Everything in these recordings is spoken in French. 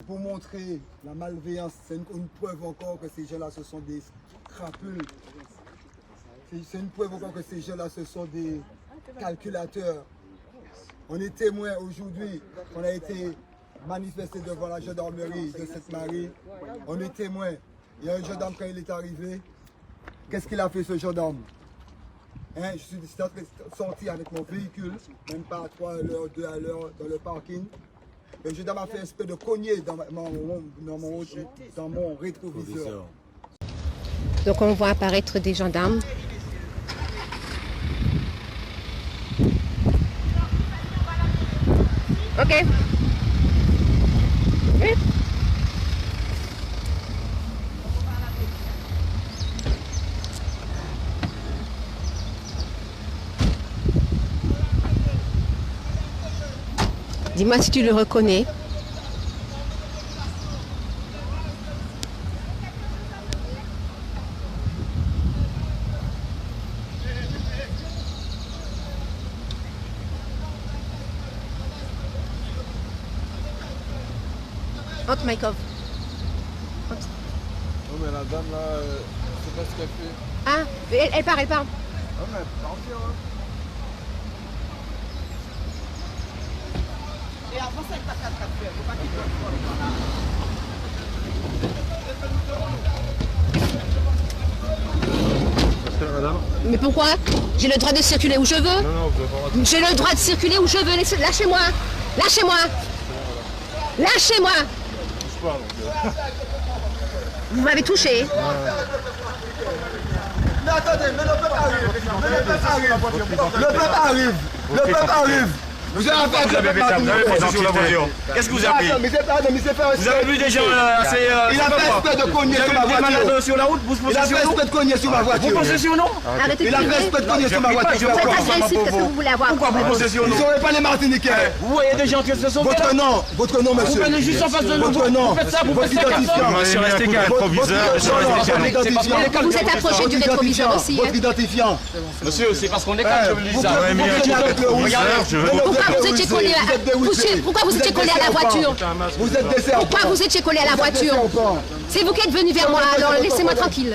pour montrer la malveillance. C'est une preuve encore que ces gens-là, ce sont des crapules. C'est une preuve encore que ces gens-là, ce sont des calculateurs. On est témoin aujourd'hui, on a été manifesté devant la gendarmerie de Sainte-Marie. On est témoin. Il y a un gendarme quand il est arrivé. Qu'est-ce qu'il a fait ce gendarme? Je suis sorti avec mon véhicule, même pas à 3 à l'heure, 2 à l'heure dans le parking. Le gendarme a fait un peu de cogner dans mon rétroviseur. Donc on voit apparaître des gendarmes. Ok. Oui. Dis-moi si tu le reconnais. Entre, Maïkov. Non mais la dame là, je sais pas ce qu'elle fait. Ah, elle part, elle part. Non mais attention hein. Et avant ça, il t'a fait attraper. Faut pas qu'il te Madame. Mais pourquoi? J'ai le droit de circuler où je veux. Non, non, vous avez pas. J'ai le droit de circuler où je veux. Lâchez-moi. Lâchez-moi. Lâchez-moi. Touche pas donc. Vous m'avez touché. Mais attendez, mais le peuple arrive. Le peuple arrive. Le peuple arrive. Vous avez fait sur la voiture. Qu'est-ce que vous avez fait? Vous avez vu des gens assez... Il a fait espèce de cogner sur ma voiture. Sur la route, vous Il a fait espèce de cogner sur ma voiture. Vous pensez sur nous? Arrêtez de Il a fait crier. espèce de cogner sur ma voiture. Vous êtes agressif, qu'est-ce que vous voulez avoir? Pourquoi vous pensez sur Vous nous? ne serez pas les Martiniquais. Vous voyez des gens qui se sont... Votre nom, Vous monsieur. venez juste en face de nous. Votre nom. Vous faites ça, vous Votre faites ça comme ça. identifiant. Moi, je suis resté qu'à rétroviseur. Votre identifiant. Vous êtes approché du rétroviseur aussi. Votre identifiant. Monsieur, c'est parce qu'on est calme, je vous dis ça. Pourquoi vous étiez collé à la voiture? Vous êtes des serpents. Pourquoi vous étiez collé à la voiture? C'est vous qui êtes venu vers moi, alors laissez-moi tranquille.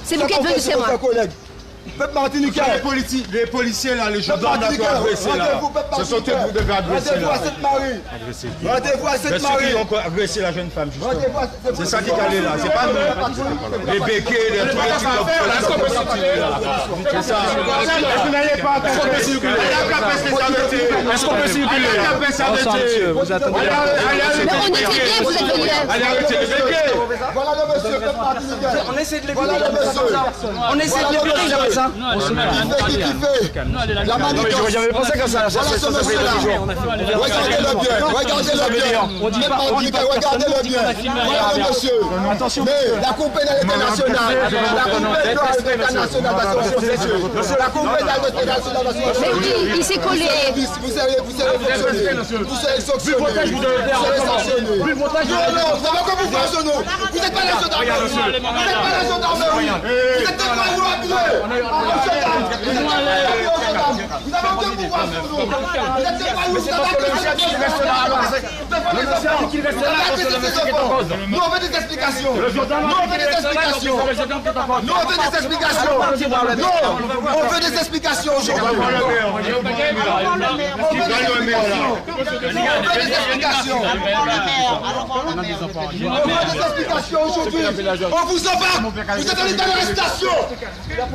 C'est vous qui êtes venu vers moi. Peuple martiniquais. Les policiers là, les gendarmes là, qui ont agressé là. Ce sont eux que vous devez agresser Rendez-vous à là. Sainte-Marie. Rendez-vous à Mais ceux Sainte-Marie. qui ont agressé la jeune femme, justement. Rendez-vous à C'est ça qui est allé là, c'est pas nous. Les béquets, les trucs, les trucs. Est-ce qu'on peut circuler là? C'est ça. Vous n'allez pas attendre. Est-ce qu'on peut circuler? Est-ce qu'on peut circuler? Vous attendez. Mais on était bien, vous êtes venus. Allez, arrêtez les béquets. Voilà le monsieur, peuple martiniquais. On essaie de les Voilà le monsieur. On essaie de les virer, j'appelle ça. Qui fait la manigance. J'avais pensé comme ça. Voilà ce monsieur-là. Regardez-le bien. Regardez-le bien. On dit pas, regardez-le bien. Voilà le monsieur. Attention. Mais la Cour pénale internationale, la Cour pénale internationale d'assurance, la Cour pénale internationale d'assurance. Mais oui, il s'est collé. Vous serez sanctionné. Vous serez sanctionné. Vous serez sanctionné. Non, non, ça va comme vous faites sur nous. Vous n'êtes pas la gendarmerie. Vous n'êtes pas la gendarmerie. Vous êtes des quoi vous appelez. Vous avez aucun pouvoir sur nous. Vous êtes des quoi vous Nous on veut des explications. Nous on veut des explications. Nous on veut des explications. Non, on veut des explications aujourd'hui. On veut des explications. Aujourd'hui. On vous embarque. Vous êtes en état d'arrestation.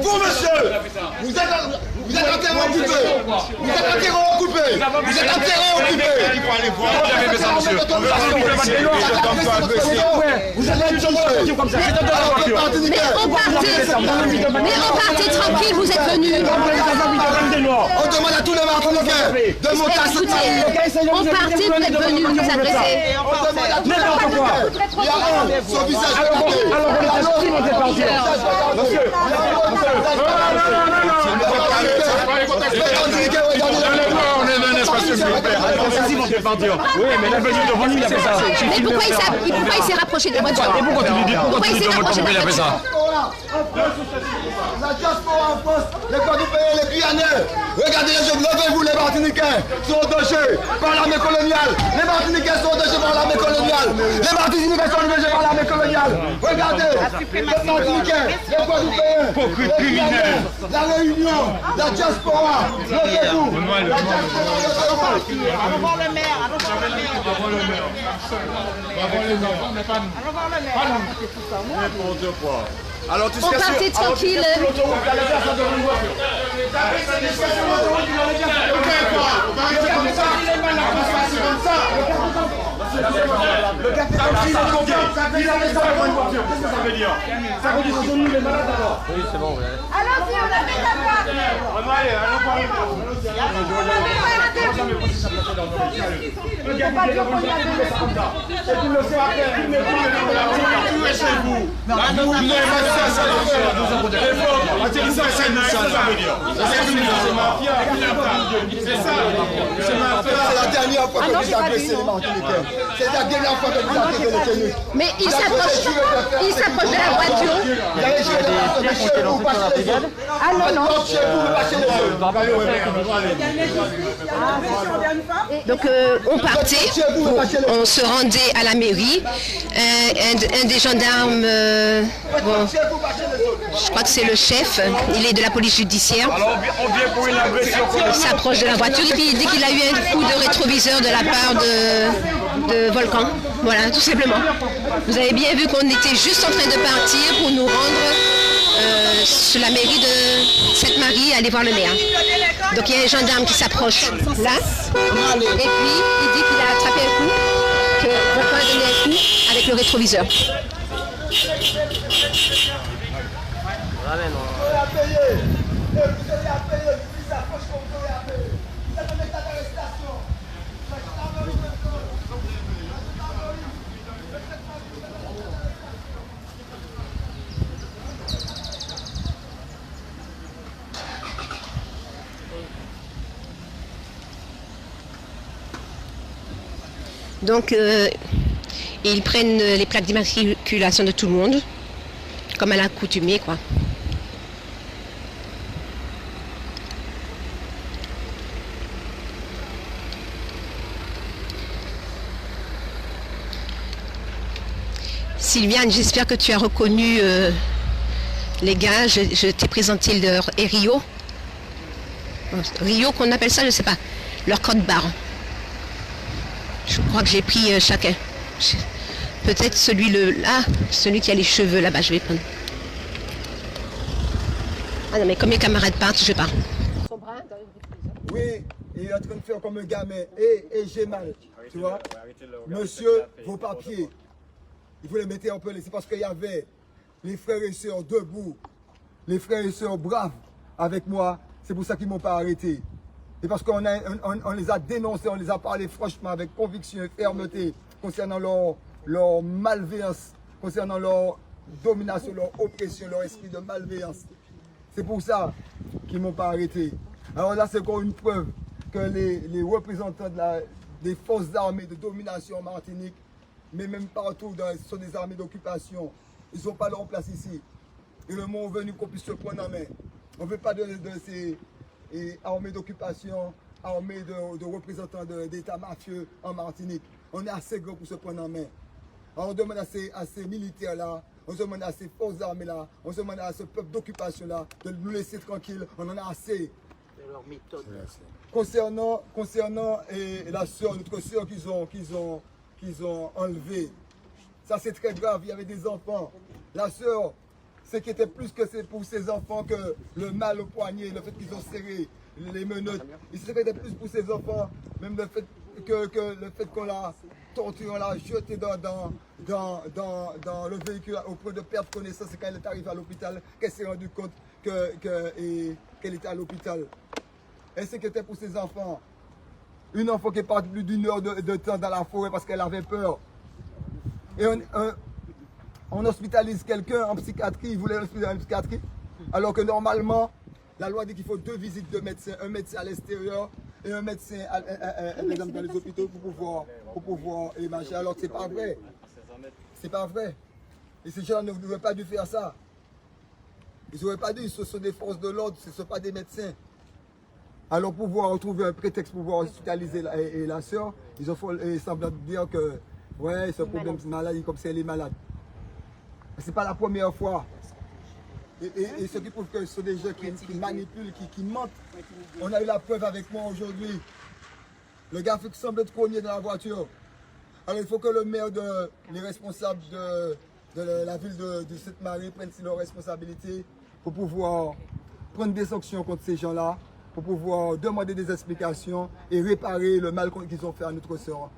Vous, monsieur, vous êtes en terrain occupé. Vous êtes en terrain occupé. Vous êtes en terrain occupé. Il faut aller voir. Vous avez fait ça, monsieur. Vous êtes en voiture comme ça. Mais repartez tranquille, vous êtes venus. On demande à tous les Martiniquais de monter à cette marie. On partait, vous êtes venus nous agresser. On demande à tous les Martiniquais. Il y a un, son visage On est venu parce que Oui, mais la venue devant nous, il a fait ça. Mais pourquoi il s'est rapproché de la voiture? Et pourquoi tu lui dis Pourquoi il s'est rapproché de la il a fait voiture? ça? La diaspora en France, les Guadeloupéens, les Guyanais. Regardez les jeunes, levez-vous les Martiniquais sont en danger par l'armée coloniale. Les Martiniquais sont en danger par l'armée coloniale. Les Martiniquais sont en danger par l'armée coloniale. Regardez, les Martiniquais, les Guadeloupéens, les Guyanais, la Réunion, la diaspora. Levez-vous. La diaspora, levez-vous. Allons voir le maire, allons voir le maire. Allons voir le maire. N'importe quoi. Alors tu On partait tranquille. Allons-y, on avait la C'est la dernière fois que vous agressez les Martiniquais. C'est la dernière fois que vous agressez les Ténus. Mais il s'approche de la voiture. Vous allez jouer de chez vous, pas chez les autres. Ah non, non. Chez vous, pas chez les autres. Donc on partait, on se rendait à la mairie. Un des gendarmes, bon, je crois que c'est le chef, il est de la police judiciaire. Alors on vient pour une agression. Il s'approche de la voiture et puis il dit qu'il a eu un coup de rétroviseur de la part de Volcan. Voilà, tout simplement. Vous avez bien vu qu'on était juste en train de partir pour nous rendre sur la mairie de Sainte-Marie, aller voir le maire. Donc il y a un gendarme qui s'approche là, et puis il dit qu'il a attrapé un coup, que Volcan a donné un coup avec le rétroviseur. Donc, ils prennent les plaques d'immatriculation de tout le monde, comme à l'accoutumée, quoi. Sylviane, j'espère que tu as reconnu les gars. Je t'ai présenté leur et Rio. Rio, qu'on appelle ça, je ne sais pas. Leur code barre. Je crois que j'ai pris chacun. Peut-être celui celui qui a les cheveux là-bas, je vais prendre. Ah non, mais comme mes camarades partent, je pars. Oui, il est en train de faire comme un gamin. Et j'ai mal, tu vois. Monsieur, vos papiers, il faut les mettre un peu. C'est parce qu'il y avait les frères et sœurs debout, les frères et sœurs braves avec moi. C'est pour ça qu'ils ne m'ont pas arrêté. Et parce qu'on les a dénoncés, on les a parlé franchement avec conviction et fermeté concernant leur malveillance, concernant leur domination, leur oppression, leur esprit de malveillance. C'est pour ça qu'ils ne m'ont pas arrêté. Alors là, c'est encore une preuve que les représentants des forces armées de domination en Martinique, mais même partout, ce sont des armées d'occupation. Ils n'ont pas leur place ici. Et le moment venu qu'on puisse se prendre en main. On ne veut pas de ces armées d'occupation, armées de représentants d'États mafieux en Martinique. On est assez gros pour se prendre en main. Alors on demande à ces militaires-là, on demande à ces forces armées-là, on demande à ce peuple d'occupation-là de nous laisser tranquilles. On en a assez. Concernant la soeur, notre soeur qu'ils ont enlevée, ça c'est très grave. Il y avait des enfants. La soeur, ce qui était plus que c'est pour ses enfants que le mal au poignet, le fait qu'ils ont serré les menottes. Il serait plus pour ses enfants, même le fait qu'on l'a torturé, on l'a jeté dans le véhicule au point de perdre connaissance. Et quand elle est arrivée à l'hôpital, qu'elle s'est rendue compte qu'elle était à l'hôpital. Elle s'inquiétait pour ses enfants. Une enfant qui est partie plus d'une heure de temps dans la forêt parce qu'elle avait peur. Et on hospitalise quelqu'un en psychiatrie, il voulait l'hospitaliser en psychiatrie, alors que normalement, la loi dit qu'il faut 2 visites de médecins, un médecin à l'extérieur et un médecin dans les hôpitaux pour pouvoir émarger, alors que c'est pas vrai. C'est pas vrai. Et ces gens ne devraient pas dû faire ça. Ils n'auraient pas dit, ce sont des forces de l'ordre, ce ne sont pas des médecins. Alors pour pouvoir trouver un prétexte pour pouvoir hospitaliser la sœur, ils ont semblé dire que ouais, c'est un problème de maladie comme si elle est malade. Ce n'est pas la première fois. Et ce qui prouve que ce sont des gens qui manipulent, qui mentent. On a eu la preuve avec moi aujourd'hui. Le gars semble être cogné dans la voiture. Alors il faut que le maire, les responsables de la ville de Sainte-Marie prennent leurs responsabilités pour pouvoir prendre des sanctions contre ces gens-là, pour pouvoir demander des explications et réparer le mal qu'ils ont fait à notre sœur.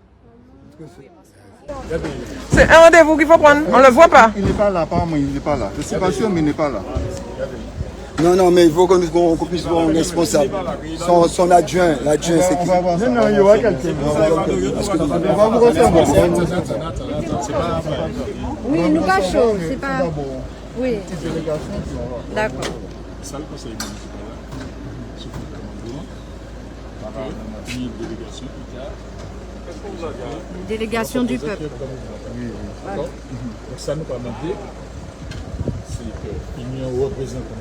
C'est un rendez-vous qu'il faut prendre, on ne le voit pas. Il n'est pas là, apparemment, il n'est pas là. Je ne suis pas sûr, mais il n'est pas là. Non, mais il faut qu'on puisse voir un responsable. Son adjoint, c'est qui? Non, il y aura quelqu'un. On va vous recevoir. Oui, nous cachons, c'est pas... Oui. D'accord. Délégation du peuple. Voilà. Donc ça nous permet de dire qu'il y a un représentant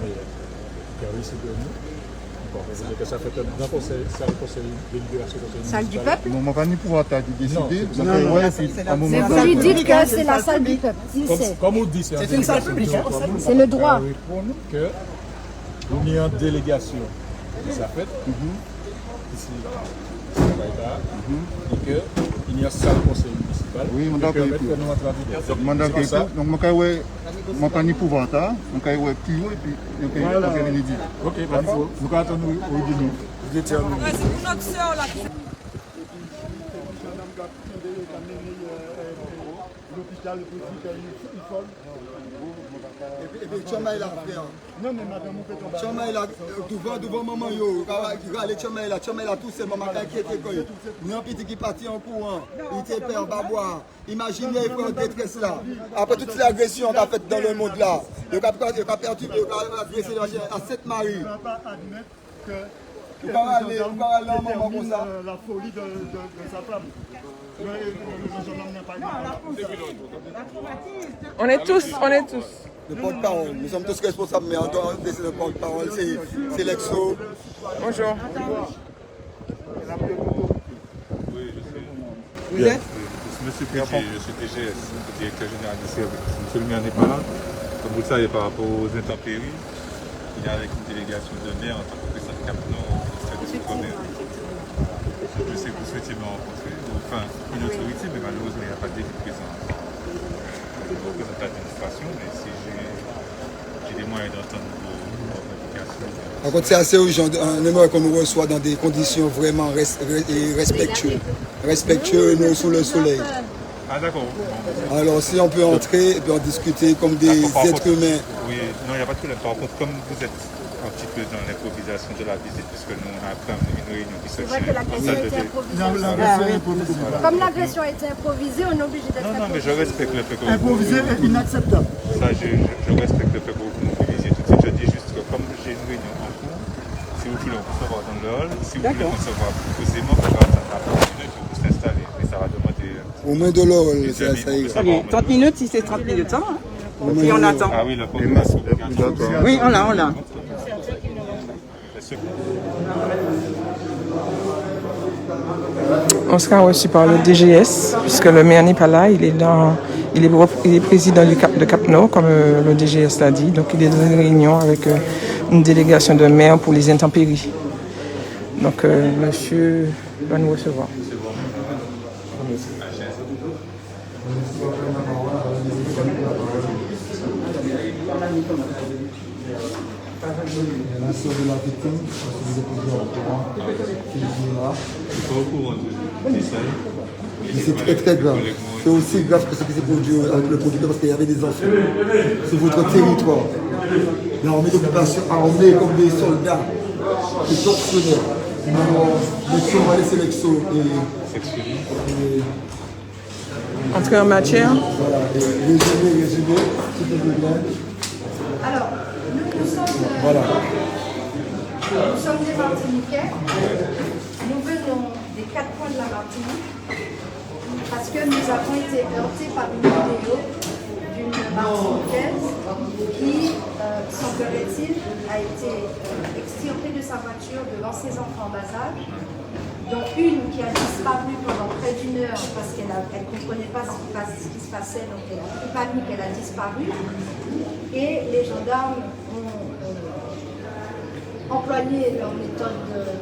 qui a réussi de nous. Que ça fait un conseil délibération. Salle du peuple. On ne va pas ni pouvoir décider. Mais vous lui dites que c'est la salle du peuple. Comme on dit, c'est une salle publique. C'est le droit. Que il y a une délégation qui s'est faite ici. Et qu'il y a 5 conseils municipaux. Oui, on doit payer pour. Donc, je ne pas ni pouvoir, je vais plus haut et puis je vais venir dire. Ok, vous attendez au dîner. Vous étiez à nous. C'est pour notre soeur là. L'hôpital, le petit, il faut. Et puis, Chama est là, frère. Non, mais madame, on peut tomber. Chama est là, devant maman, Chama est là, tout seul, maman qui était quoi. Il y a un petit qui partit en courant, il était père, va boire. Imaginez, il faut une détresse là. Après toutes les agressions qu'on a faites dans le monde là, il a perturbé, il a agressé à Sainte-Marie. On ne va pas admettre que. On va aller en moment comme ça. La folie de sa femme. On est tous. Le porte-parole, nous sommes tous responsables, mais on doit laisser le porte-parole, c'est l'Exo. Bonjour. Vous êtes Monsieur Péché, je suis DGS, directeur général du service. Monsieur le maire n'est pas là. Comme vous le savez, par rapport aux intempéries, il est avec une délégation de maire en tant que président de Cap-Nord au service outre-mer. Je sais que vous souhaitiez me rencontrer, enfin une autorité, mais malheureusement il n'y a pas d'équipe présente. Je représente l'administration, mais si j'ai des moyens d'entendre vos revendications. Par contre, c'est assez urgent. On aimerait qu'on nous reçoive dans des conditions vraiment respectueuses. Respectueux et non sous le soleil. Ah d'accord. Alors si on peut entrer et puis en discuter comme des êtres humains. Oui, non, il n'y a pas de problème. Par contre, comme vous êtes un petit peu dans l'improvisation de la visite, puisque nous on a quand même une réunion qui se tient. C'est vrai que l'agression a été improvisée. Comme l'agression a été improvisée, on est obligé d'être Non, mais je respecte le fait que vous... Improvisé est inacceptable. Ça, je respecte le fait que vous mobilisiez tout de suite. Je dis juste que comme j'ai une réunion en cours, si vous voulez recevoir dans le hall, si vous voulez recevoir posément, ça va attendre 30 minutes pour vous s'installer. Mais ça va demander... Au moins de l'or, ça ira. 30 minutes, si c'est 30 minutes, ça va. Et on attend. Ah oui, le programme. Oui, on l'a. On sera reçu par le DGS, puisque le maire n'est pas là, il est président de Cap-Nord, comme le DGS l'a dit. Donc il est dans une réunion avec une délégation de maires pour les intempéries. Donc monsieur va nous recevoir. La sœur de la victime, vous êtes toujours au courant, qui est là. Pas au courant de ça. C'est très très grave. C'est aussi grave que ce qui s'est produit avec le producteur parce qu'il y avait des enfants sur votre territoire. L'armée d'occupation armée comme des soldats, des tortionnaires. L'exo, on va laisser l'exo. Entrer en matière. Voilà, résumé, tout est bien. Alors, nous sommes des Martiniquais. Nous venons des 4 coins de la Martinique parce que nous avons été heurtés par une vidéo une Martiniquaise qui, semblerait-il, a été extirpée de sa voiture devant ses enfants en bas âge, dont une qui a disparu pendant près d'1 heure parce qu'elle ne comprenait pas ce qui se passait, donc elle a pris panique, elle a disparu. Et les gendarmes ont employé leur méthode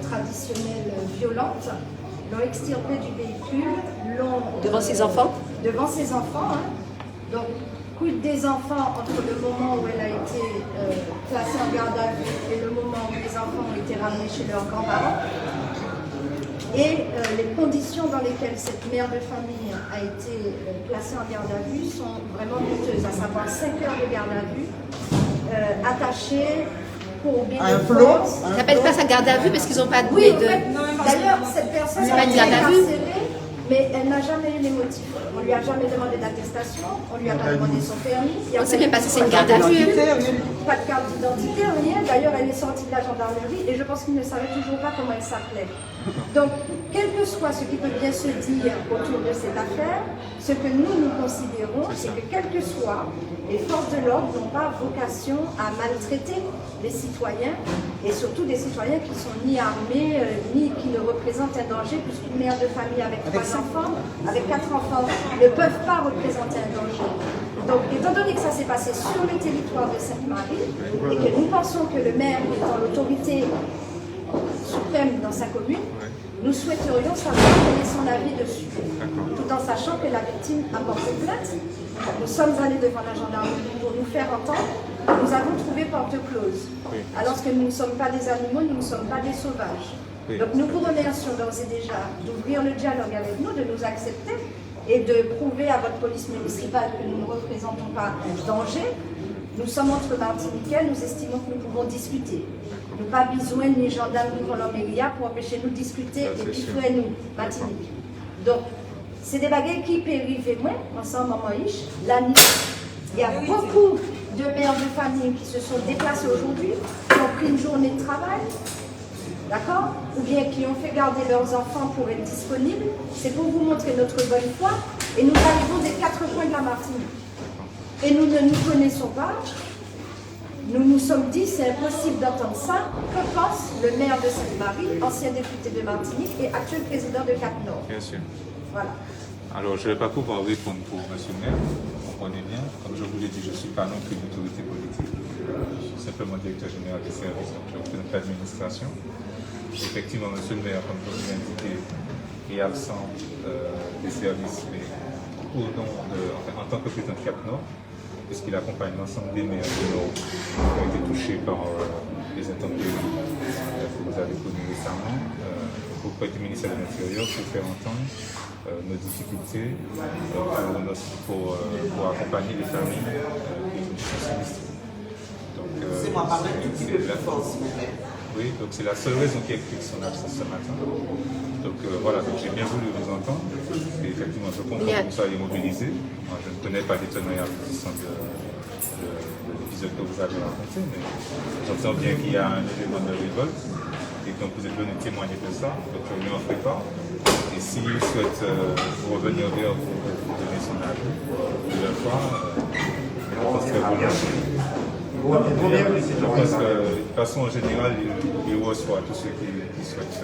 traditionnelle violente, l'ont extirpé du véhicule, Devant ses enfants? Devant ses enfants, hein. Donc, quid des enfants entre le moment où elle a été placée en garde à vue et le moment où les enfants ont été ramenés chez leurs grands-parents. Et les conditions dans lesquelles cette mère de famille a été placée en garde à vue sont vraiment douteuses, à savoir 5 heures de garde à vue, attachée, courbée de force. Ça s'appelle pas sa garde à vue parce qu'ils n'ont pas de... Oui, d'ailleurs, cette personne a été incarcérée, mais elle n'a jamais eu les motifs. On ne lui a jamais demandé d'attestation, on ne lui a pas demandé son permis. On ne sait même pas si c'est une garde à vue. Pas de carte d'identité, rien. D'ailleurs, elle est sortie de la gendarmerie et je pense qu'il ne savait toujours pas comment elle s'appelait. Donc, quel que soit ce qui peut bien se dire autour de cette affaire, ce que nous considérons, c'est que quel que soit, les forces de l'ordre n'ont pas vocation à maltraiter les citoyens, et surtout des citoyens qui sont ni armés, ni qui ne représentent un danger, puisqu'une mère de famille avec 3 enfants, avec 4 enfants, ne peuvent pas représenter un danger. Donc, étant donné que ça s'est passé sur le territoire de Sainte-Marie, et que nous pensons que le maire étant l'autorité suprême dans sa commune, nous souhaiterions savoir quel est son avis dessus, tout en sachant que la victime a porté plainte. Nous sommes allés devant la gendarmerie pour nous faire entendre. Nous avons trouvé porte close. Alors que nous ne sommes pas des animaux, nous ne sommes pas des sauvages. Donc nous vous remercions d'ores et déjà d'ouvrir le dialogue avec nous, de nous accepter et de prouver à votre police municipale que nous ne représentons pas un danger. Nous sommes entre Martiniquais, nous estimons que nous pouvons discuter. Nous pas besoin ni gendarmes ni Colombéria pour empêcher nous de discuter et puis faire nous, Martinique. Donc, c'est des bagages qui périvent moins, ensemble, maman Ish, la nuit. Il y a beaucoup de mères de famille qui se sont déplacées aujourd'hui, qui ont pris une journée de travail, d'accord? Ou bien qui ont fait garder leurs enfants pour être disponibles. C'est pour vous montrer notre bonne foi. Et nous arrivons des 4 coins de la Martinique. Et nous ne nous connaissons pas. Nous nous sommes dit, c'est impossible d'entendre ça. Que pense le maire de Sainte-Marie, ancien député de Martinique et actuel président de Cap-Nord? Bien sûr. Voilà. Alors, je ne vais pas pouvoir répondre pour M. le maire, vous comprenez bien. Comme je vous l'ai dit, je ne suis pas non plus une autorité politique. Je suis simplement directeur général des services, donc je représente l'administration. Effectivement, M. le maire, comme je vous l'ai indiqué, est absent des services, mais en tant que président de Cap-Nord, puisqu'il accompagne l'ensemble des maires du Nord qui ont été touchés par les intempéries que vous avez connues récemment, auprès du ministère de l'Intérieur pour faire entendre nos difficultés pour accompagner les familles qui sont sinistrées. C'est moi, parler un petit peu plus fort, s'il vous plaît. Oui, donc c'est la seule raison qui explique son absence ce matin. Donc voilà, donc j'ai bien voulu vous entendre. Et effectivement, je comprends que vous soyez mobilisés. Moi, je ne connais pas les tenants et aboutissants de l'épisode que vous avez raconté, mais j'entends bien qu'il y a un élément de révolte. Et donc vous êtes venu témoigner de ça, donc je lui en ferai part. Et s'il souhaite revenir vers vous pour donner son avis, de leur part, je pense que je pense que de façon en général, il reçoit tous ceux qui souhaitent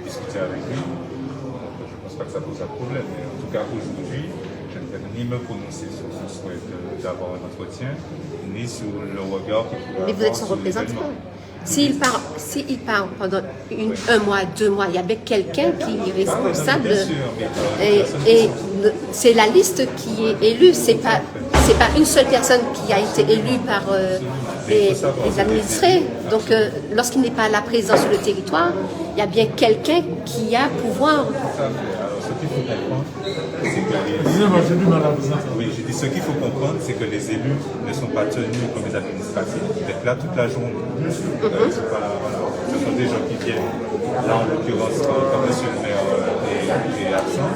discuter avec lui. Je ne pense pas que ça pose un problème, mais en tout cas aujourd'hui, je ne vais ni me prononcer sur son souhait d'avoir un entretien, ni sur le regard qu'il pourrait avoir. Mais vous êtes son représentant. S'il part pendant un mois, 2 mois, il y a bien quelqu'un qui est responsable. Et c'est la liste qui est élue. C'est pas une seule personne qui a été élue par les administrés. Donc, lorsqu'il n'est pas là présent sur le territoire, il y a bien quelqu'un qui a pouvoir. Ce qu'il faut comprendre, c'est que les élus ne sont pas tenus comme les administratifs d'être là toute la journée. Ce sont des gens qui viennent, là en l'occurrence, comme M. le maire est absent,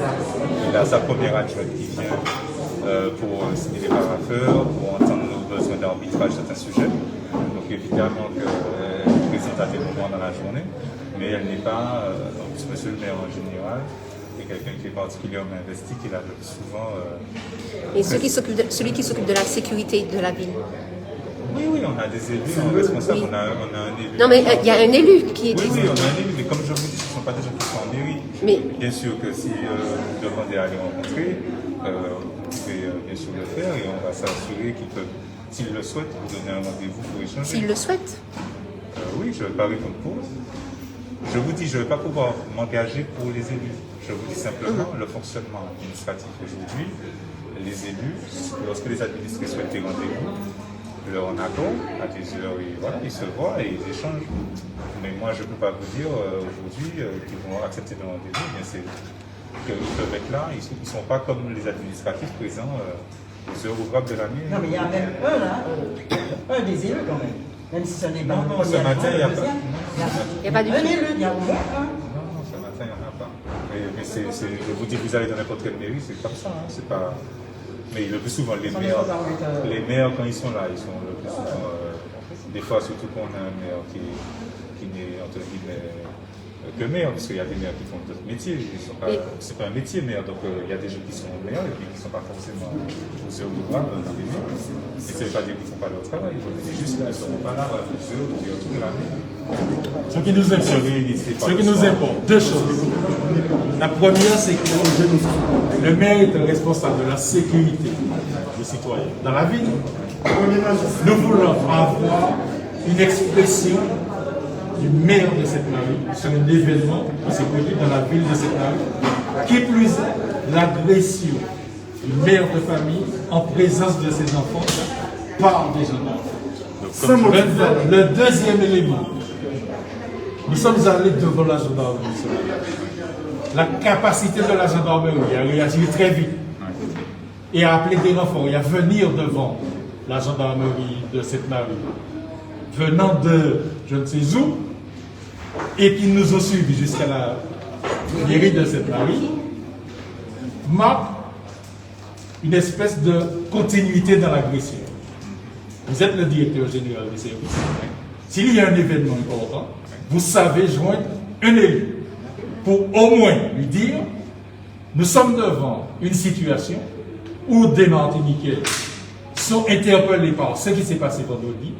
il a sa première adjointe qui vient pour signer les parapheurs, pour entendre nos besoins d'arbitrage sur certains sujets. Donc évidemment qu'elle présente à des moments dans la journée, mais elle n'est pas, M. le maire en général, et quelqu'un qui est particulièrement investi, qui l'a le plus souvent... Et celui qui s'occupe de la sécurité de la ville? Oui, on a des élus, on est responsable, on a un élu. Non, mais il y a un élu qui est... Oui, on a un élu, mais comme je vous dis, ce ne sont pas des gens qui sont en mairie. Mais... Bien sûr que si vous demandez à les rencontrer, vous pouvez bien sûr le faire et on va s'assurer qu'ils peuvent, s'ils le souhaitent, vous donner un rendez-vous pour échanger. S'ils le souhaitent? Oui, je ne vais pas répondre pour. Je vous dis, je ne vais pas pouvoir m'engager pour les élus. Je vous dis simplement le fonctionnement administratif aujourd'hui. Les élus, lorsque les administrés souhaitent des rendez-vous, leur en accord, à des heures, et voilà, ils se voient et ils échangent. Mais moi, je ne peux pas vous dire aujourd'hui qu'ils vont accepter le rendez-vous, mais c'est qu'ils peuvent être là, ils ne sont pas comme les administratifs présents aux heures ouvrables de la nuit. Non, mais il y a même un là, un des élus quand même. Même si ce n'est pas non, ce matin, il n'y a pas. Il n'y a pas de élu, il y a au moins un. Non, ce matin, il n'y en a pas. Mais je vous dis, vous allez dans n'importe quelle mairie, c'est comme ça. Hein, c'est pas... Mais le plus souvent, les maires, quand ils sont là, ils sont le plus souvent. Des fois, surtout qu'on a un maire qui n'est, entre guillemets, que maire, parce qu'il y a des maires qui font d'autres métiers. C'est pas un métier, maire. Donc, il y a des gens qui sont maires et puis qui ne sont pas forcément aux heures ouvrables dans les maires. Et ça ne veut pas dire qu'ils ne font pas leur travail. C'est juste qu'ils ne seront pas là aux heures où il y a toute l'année. Ce qui nous importe, deux choses. La première, c'est que le maire est un responsable de la sécurité des citoyens. Dans la ville, nous voulons avoir une expression du maire de cette ville sur un événement qui s'est produit dans la ville de cette ville, qui plus l'agression du maire de famille en présence de ses enfants par des gendarmes. Le deuxième élément, nous sommes allés devant la gendarmerie. La capacité de la gendarmerie à réagir très vite et à appeler des renforts et à venir devant la gendarmerie de cette Marie, venant de je ne sais où, et qui nous ont suivis jusqu'à la mairie de cette Marie, marque une espèce de continuité dans l'agression. Vous êtes le directeur général du service. S'il y a un événement important, vous savez joindre un élu pour au moins lui dire nous sommes devant une situation où des Martiniquais sont interpellés par ce qui s'est passé vendredi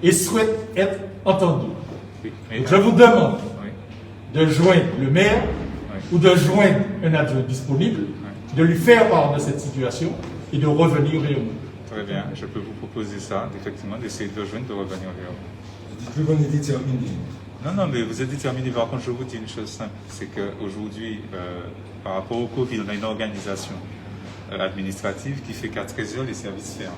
et souhaitent être entendus. Donc je vous demande de joindre le maire ou de joindre un adjoint disponible, de lui faire part de cette situation et de revenir vers nous. Très bien, je peux vous proposer ça, effectivement, d'essayer de le joindre, de revenir vers vous. Vous êtes déterminé. Non, mais vous êtes déterminé. Par contre, je vous dis une chose simple, c'est qu'aujourd'hui, par rapport au Covid, on a une organisation administrative qui fait qu'à 13h, les services ferment.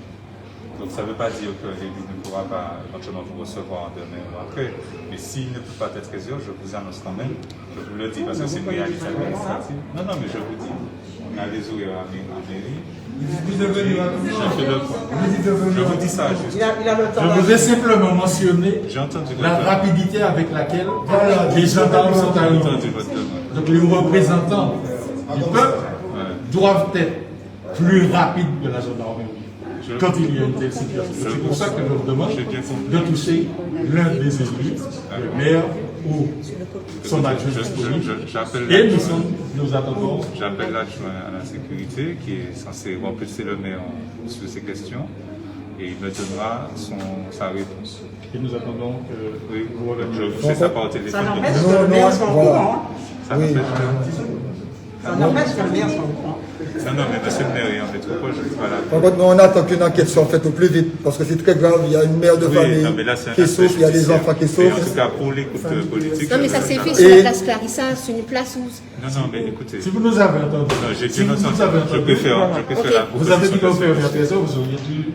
Donc ça ne veut pas dire que l'élu ne pourra pas éventuellement vous recevoir demain ou après, mais s'il ne peut pas être 13h, je vous annonce quand même, je vous le dis parce que c'est une réalité administrative. Non, mais je vous dis, on a les horaires à mairie. Je vous dis ça juste. Je vous ai simplement mentionné la rapidité avec laquelle les gendarmes sont arrivés. Donc les représentants du peuple doivent être plus rapides que la gendarmerie quand il y a une telle situation. C'est pour ça que je vous demande de toucher l'un des élus, le maire ou son adjoint disponible. Et nous attendons. J'appelle l'adjoint à la sécurité qui est censé remplacer le maire sur ces questions et il me donnera sa réponse. Et nous attendons que je vous fais ça par téléphone. Ça n'empêche que le maire soit au courant. Ça n'empêche que le maire soit au courant. Non, mais monsieur le maire, on est trop proche, je ne suis pas là. Par contre, nous, on attend qu'une enquête soit faite au plus vite, parce que c'est très grave. Il y a une mère de famille qui souffre, il y a des enfants qui souffrent. En tout cas, pour l'écoute politique. Non, mais ça s'est fait sur la place Clarissa, sur une place où. Non, mais écoutez. Si vous nous avez entendu. Non, j'ai bien entendu. Je préfère la proposition. Vous avez dit qu'on fait vers 13h, vous auriez dû.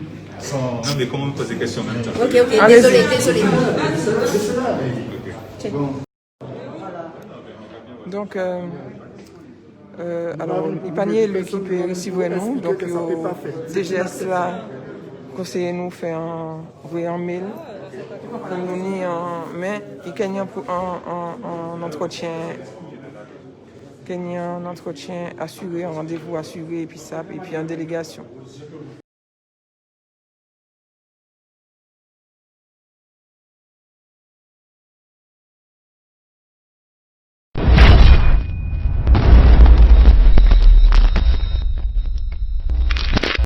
Non, mais comment me poser des questions en même temps? Ok, désolé. Donc, alors, il panier l'équipe recevoir nous, donc DGS là, conseiller nous fait un mail pour nous dire, mais il y a un entretien assuré, un rendez-vous assuré et puis ça, et puis en délégation.